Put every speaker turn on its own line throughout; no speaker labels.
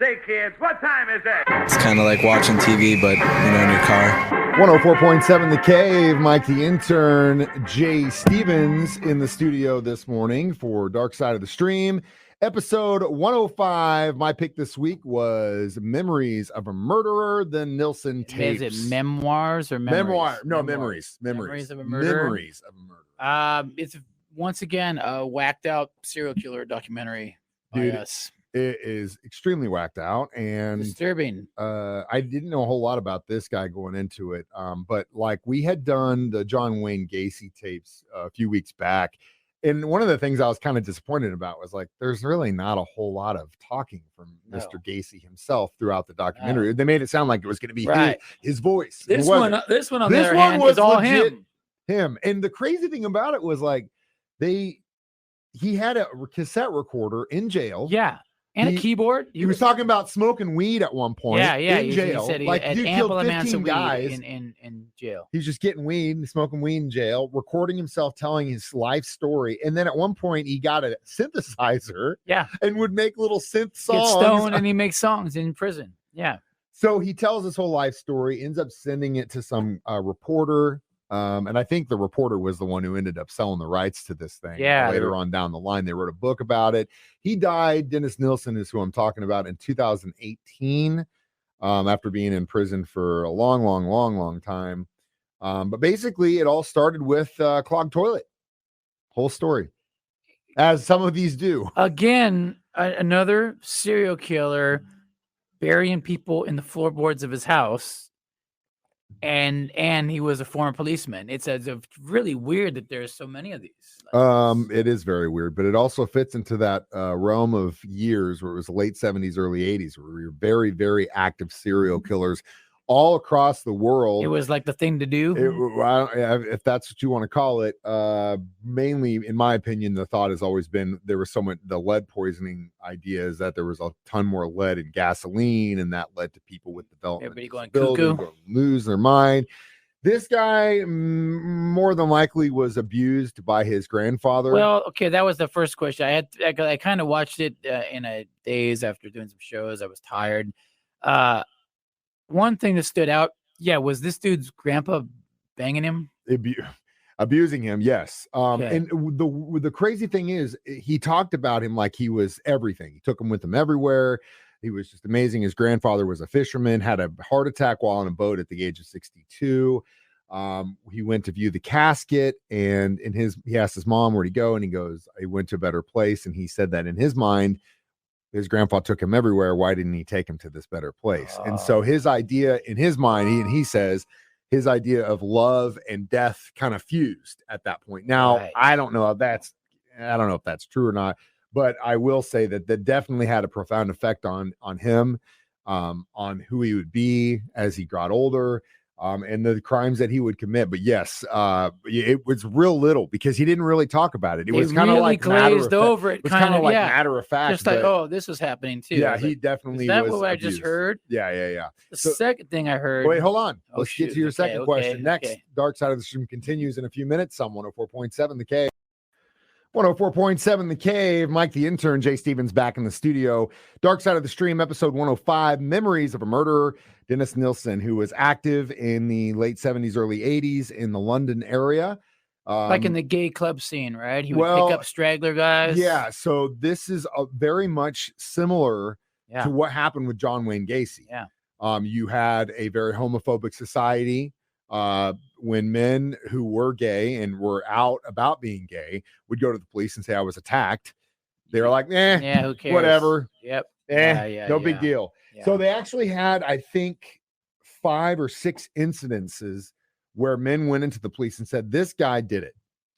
Say, kids, what time is it?
It's kind of like watching TV, but, in your car.
104.7 The Cave, Mike the Intern, Jay Stevens in the studio this morning for Dark Side of the Stream. Episode 105. My pick this week was Memories of a Murderer, the Nilsen tapes.
Is it memoirs or memories?
Memories.
Memories of a murderer.
Memories of a murderer.
It's once again a whacked out serial killer documentary by us.
It is extremely whacked out and
disturbing.
I didn't know a whole lot about this guy going into it. But like we had done the John Wayne Gacy tapes a few weeks back. And one of the things I was kind of disappointed about was like, there's really not a whole lot of talking from Mr. Gacy himself throughout the documentary. They made it sound like it was going to be his voice.
This one on the other hand was all him.
And the crazy thing about it was like he had a cassette recorder in jail.
Yeah. And a keyboard.
He was talking about smoking weed at one point.
Yeah.
In jail.
He said
like
had
dude
ample
killed
amounts
15
of
guys
weed in jail.
He's just getting weed and smoking weed in jail, recording himself telling his life story. And then at one point he got a synthesizer.
Yeah.
And would make little synth songs.
Get stoned and he makes songs in prison. Yeah.
So he tells his whole life story, ends up sending it to some reporter. And I think the reporter was the one who ended up selling the rights to this thing.
Yeah.
Later on down the line, they wrote a book about it. He died. Dennis Nilsen is who I'm talking about in 2018, after being in prison for a long time. But basically, it all started with clogged toilet. Whole story, as some of these do.
Again, another serial killer burying people in the floorboards of his house. And he was a former policeman. It's really weird that there's so many of these.
It is very weird, but it also fits into that realm of years where it was the late 70s, early 80s, where we were very, very active serial killers all across the world.
It was like the thing to do.
If that's what you want to call it. Mainly, in my opinion, the thought has always been there was the lead poisoning idea is that there was a ton more lead in gasoline, and that led to people with development.
Everybody going cuckoo.
Lose their mind. This guy more than likely was abused by his grandfather.
Well, okay, that was the first question. I kind of watched it in a days after doing some shows. I was tired. One thing that stood out, was this dude's grandpa banging him?
Abusing him, yes.
Okay.
And the crazy thing is, he talked about him like he was everything. He took him with him everywhere. He was just amazing. His grandfather was a fisherman, had a heart attack while on a boat at the age of 62. He went to view the casket, and he asked his mom where'd he go, and he goes, I went to a better place. And he said that in his mind, his grandpa took him everywhere. Why didn't he take him to this better place? And so his idea in his mind, he says his idea of love and death kind of fused at that point. Now, I don't know if that's true or not, but I will say that definitely had a profound effect on him, on who he would be as he got older. And the crimes that he would commit. But yes, it was real little because he didn't really talk about it. It was kind of
really
like
glazed over.
It was kind of like matter of fact.
Just like, this was happening too.
Yeah, he definitely
is that
was
what I
abused.
just heard?
Yeah.
The second thing I heard.
Wait, hold on. Let's get to your second question. Next, Dark Side of the Stream continues in a few minutes. On 104.7 The Cave. 104.7 The Cave. Mike the Intern, Jay Stevens back in the studio. Dark Side of the Stream, episode 105, Memories of a Murderer. Dennis Nilsen, who was active in the late 70s, early 80s in the London area.
Like in the gay club scene, right? He would pick up straggler guys.
Yeah, so this is very much similar to what happened with John Wayne Gacy.
Yeah.
You had a very homophobic society when men who were gay and were out about being gay would go to the police and say, I was attacked. They were like,
who cares?
Whatever.
Yep.
No big deal.
Yeah.
So they actually had, I think, 5 or 6 incidences where men went into the police and said, this guy did it.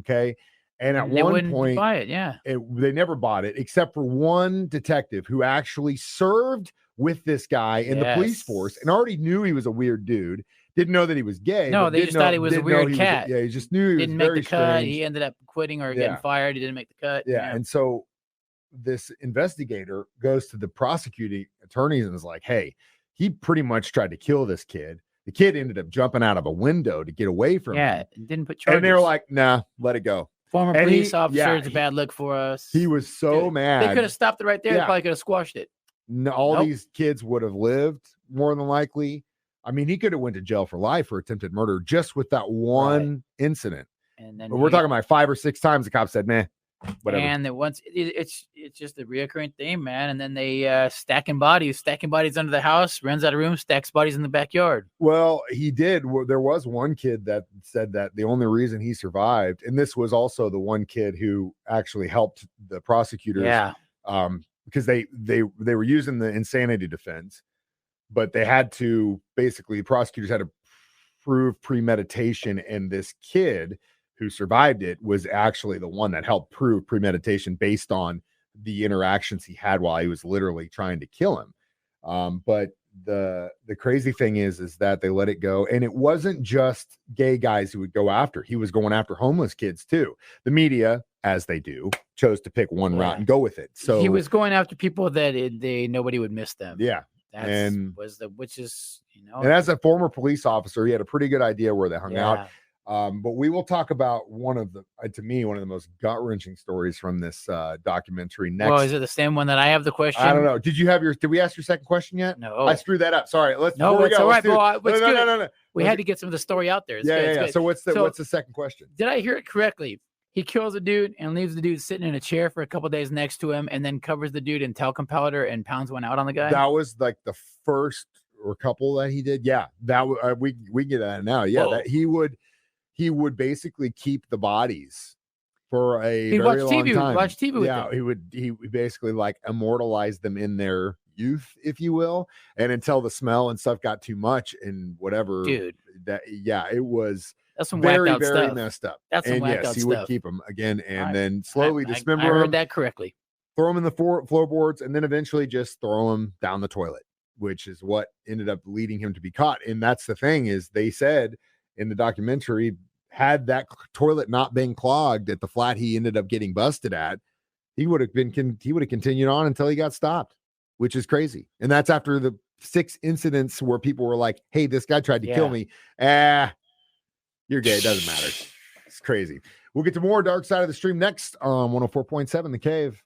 Okay. And at one point,
buy it.
They never bought it, except for one detective who actually served with this guy in the police force and already knew he was a weird dude. Didn't know that he was gay.
No, they just thought he was a weird cat.
He just knew he
didn't
was
make
very
the cut.
strange.
He ended up quitting or getting fired. He didn't make the cut.
Yeah. And so this investigator goes to the prosecuting attorneys and is like, hey, he pretty much tried to kill this kid. The kid ended up jumping out of a window to get away from him.
Yeah, didn't put charges.
And they were like, nah, let it go.
Former police officer, it's a bad look for us.
He was so mad.
They could have stopped it right there. They probably could have squashed it.
All
Nope.
these kids would have lived more than likely. I mean, he could have went to jail for life for attempted murder just with that one incident.
And then
But we're talking about 5 or 6 times the cop said, "Meh, whatever."
And then once it's just a reoccurring thing, man. And then they stacking bodies under the house, runs out of room, stacks bodies in the backyard.
Well, he did. There was one kid that said that the only reason he survived, and this was also the one kid who actually helped the prosecutors.
Yeah.
Because they were using the insanity defense, but they had to basically, prosecutors had to prove premeditation, and this kid who survived it was actually the one that helped prove premeditation based on the interactions he had while he was literally trying to kill him. But the crazy thing is that they let it go, and it wasn't just gay guys who would go after. He was going after homeless kids too. The media, as they do, chose to pick one route and go with it. So
he was going after people that nobody would miss them.
Yeah.
Which is,
and as a former police officer, he had a pretty good idea where they hung out. But we will talk about one of the most gut-wrenching stories from this documentary next.
Well, is it the same one that I have the question?
I don't know. Did we ask your second question yet?
No.
I screwed that up. Sorry.
It's all right. No. We had to get some of the story out there. It's good.
So what's the second question?
Did I hear it correctly? He kills a dude and leaves the dude sitting in a chair for a couple days next to him, and then covers the dude in talcum powder and pounds one out on the guy.
That was like the first or couple that he did. Yeah, that we get that now. Yeah, that he would basically keep the bodies for a very long time.
Watch TV with them.
He would basically like immortalize them in their youth, if you will, and until the smell and stuff got too much and whatever.
Dude,
it was.
That's some
very
stuff.
Messed up.
That's some whacked out
stuff. He would keep them again, and then slowly dismember
them. I heard
them,
that correctly.
Throw them in the floorboards, and then eventually just throw them down the toilet, which is what ended up leading him to be caught. And that's the thing, is they said in the documentary, had that toilet not been clogged at the flat he ended up getting busted at, he would have continued on until he got stopped, which is crazy. And that's after the 6 incidents where people were like, "Hey, this guy tried to kill me." You're gay. It doesn't matter. It's crazy. We'll get to more Dark Side of the Stream next on 104.7 The Cave.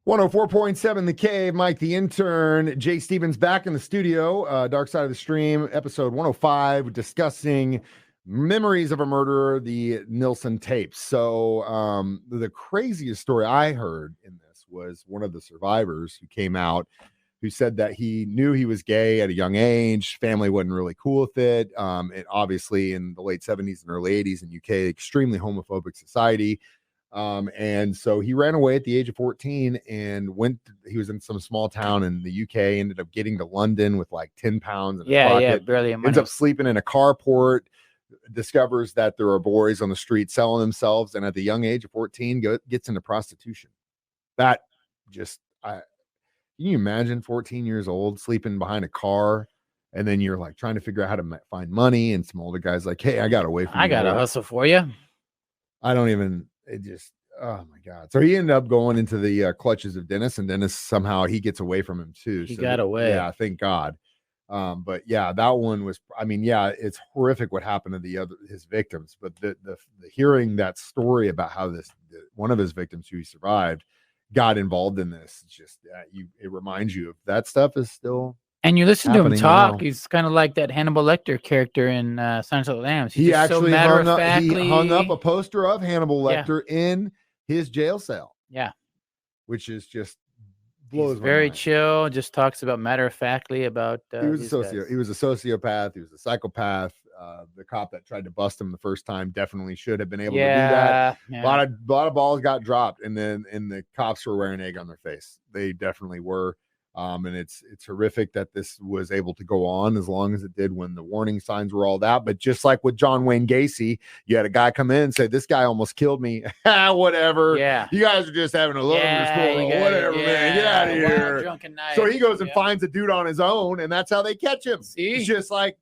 104.7 The Cave. Mike the Intern. Jay Stevens back in the studio. Dark Side of the Stream, episode 105, discussing memories of a murderer, the Nilsen tapes. So the craziest story I heard in this was one of the survivors who came out, who said that he knew he was gay at a young age. Family wasn't really cool with it. And obviously in the late 70s and early 80s in UK, extremely homophobic society. And so he ran away at the age of 14 and he was in some small town in the UK, ended up getting to London with like 10 pounds in his pocket.
Barely a money.
Ends up sleeping in a carport, discovers that there are boys on the street selling themselves, and at the young age of 14 gets into prostitution. That just, can you imagine 14 years old sleeping behind a car, and then you're like trying to figure out how to find money, and some older guys like, "Hey, I got away from you.
I got to hustle for you."
Oh my God. So he ended up going into the clutches of Dennis, and Dennis somehow he gets away from him too.
He got away.
Yeah, thank God. But yeah, that one was, it's horrific what happened to his victims, but the hearing that story about how one of his victims who he survived got involved in this, just it reminds you of that stuff is still. And
you listen to him talk,
now.
He's kind of like that Hannibal Lecter character in Silence of the Lambs.
He actually hung up a poster of Hannibal Lecter in his jail cell.
Yeah,
which is just blows.
He's very chill. Just talks about matter-of-factly about.
He was a sociopath. He was a psychopath. The cop that tried to bust him the first time definitely should have been able to do that.
Yeah.
A lot of balls got dropped, and the cops were wearing egg on their face. They definitely were. And it's horrific that this was able to go on as long as it did when the warning signs were all out. But just like with John Wayne Gacy, you had a guy come in and say, "This guy almost killed me." Whatever.
Yeah.
You guys are just having a love whatever, man. Get out of here.
Drunken night.
So he goes and finds a dude on his own, and that's how they catch him.
See?
It's just like,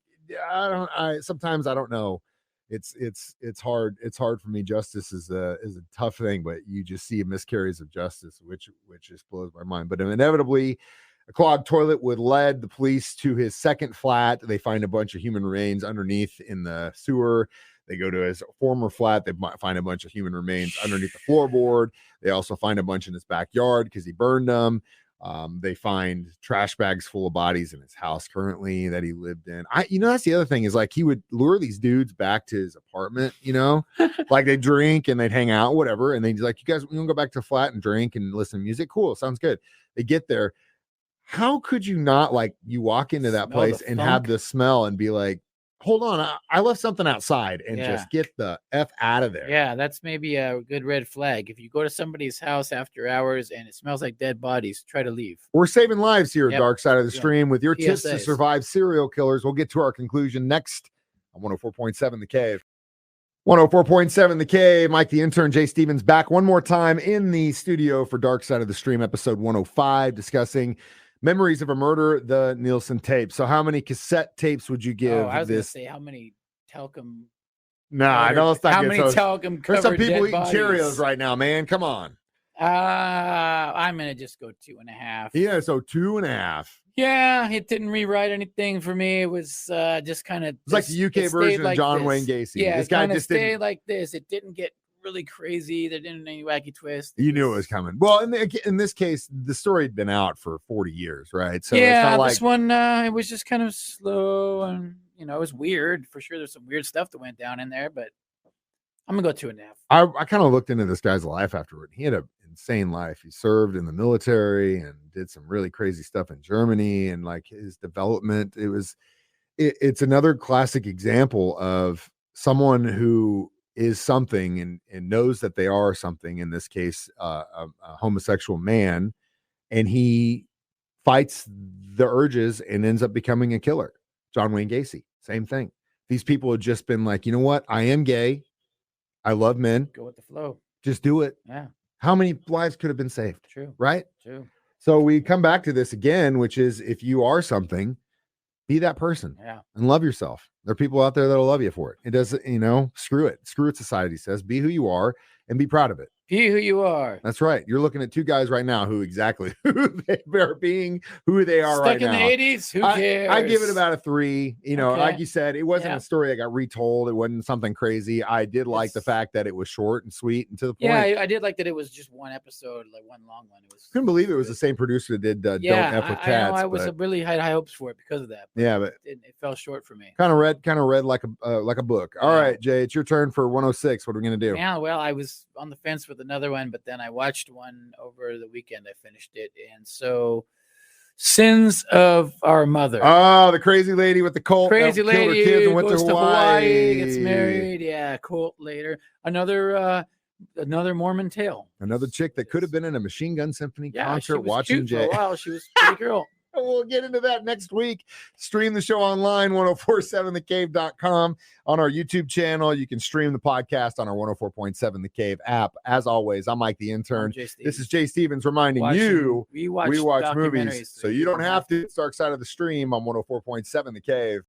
sometimes I don't know. It's hard. It's hard for me. Justice is a tough thing, but you just see miscarriages of justice, which just blows my mind. But inevitably, a clogged toilet would lead the police to his second flat. They find a bunch of human remains underneath in the sewer. They go to his former flat. They might find a bunch of human remains underneath the floorboard. They also find a bunch in his backyard because he burned them. They find trash bags full of bodies in his house currently that he lived in. That's the other thing is like he would lure these dudes back to his apartment, like they drink and they'd hang out, whatever. And they'd like, you guys, we want to go back to the flat and drink and listen to music. Cool. Sounds good. They get there. How could you not, like, you walk into that
Smell
place
the
and
funk.
have the smell and be like, hold on, I left something outside, and
Yeah.
just get the F out of there.
Yeah, that's maybe a good red flag. If you go to somebody's house after hours and it smells like dead bodies, try to leave.
We're saving lives here,
Yep.
Dark Side of the
Yeah.
Stream, with your tips to
PSAs.
survive serial killers. We'll get to our conclusion next on 104.7 The Cave. 104.7 The Cave. Mike the Intern, Jay Stevens, back one more time in the studio for Dark Side of the Stream, episode 105, discussing Memories of a Murder, the Nilsen tape. So how many cassette tapes would you give
I was going to
this?
say how many talcum.
Nah, I know it's not
How
good.
many
So
talcum
there's some
covered
people
dead
eating
bodies?
Cheerios right now, man. Come on.
I'm going to just go 2.5.
Yeah, so 2.5.
Yeah, it didn't rewrite anything for me. It was just kind of.
It's like the UK version of John Wayne Gacy.
Yeah,
This
it
guy
kinda
just
stayed
didn't.
like this. It didn't get really crazy. There didn't any wacky twist.
You knew it was coming. Well, in this case, the story had been out for 40 years, right? So
yeah,
it's not like
this one it was just kind of slow and it was weird for sure. There's some weird stuff that went down in there, but I'm gonna go 2.5.
I kind of looked into this guy's life afterward. He had an insane life. He served in the military and did some really crazy stuff in Germany, and like his development. It's another classic example of someone who is something and knows that they are something, in this case a homosexual man, and he fights the urges and ends up becoming a killer. John Wayne Gacy, same thing. These people had just been like, you know what, I am gay, I love men,
Go with the flow.
just do it.
Yeah,
How many lives could have been saved?
true.
Right?
True.
So we come back to this again, which is, if you are something, be that person.
Yeah.
And love yourself. There are people out there that'll love you for it. It doesn't, screw it. Screw it, society says. Be who you are and be proud of it.
Be who you are.
That's right. You're looking at two guys right now who exactly who they are being, who they are
Stuck
right
in
now.
the 80s. Who cares?
I give it about a 3.
Okay.
Like you said, it wasn't
Yeah.
a story that got retold. It wasn't something crazy. I did like the fact that it was short and sweet and to the point.
Yeah, I did like that. It was just one episode, like one long one. It was.
Couldn't believe it was the same producer that did Don't F with
I
Cats.
know. I was
but-
really had high hopes for it because of that.
yeah, but
It fell short for me.
kind of read like a book. All
Yeah.
right, Jay, it's your turn for 106. What are we gonna do?
Yeah, well, I was on the fence with another one, but then I watched one over the weekend. I finished it, and so Sins of Our Mother.
Oh, the crazy lady with the cult. that
Crazy
killed her
lady
kids and went
goes
to
to
Hawaii.
gets married. Yeah, cult later. Another Mormon tale.
Another chick that could have been in a Machine Gun Symphony
Yeah, she
concert
was
watching
cute for
Jay.
a while. She was a pretty girl.
We'll get into that next week. Stream the show online, 1047thecave.com. On our YouTube channel, you can stream the podcast on our 104.7 The Cave app. As always, I'm Mike the Intern. This is Jay Stevens reminding you
we
we watch movies, so you don't have to. It's Dark Side of the Stream on 104.7 The Cave.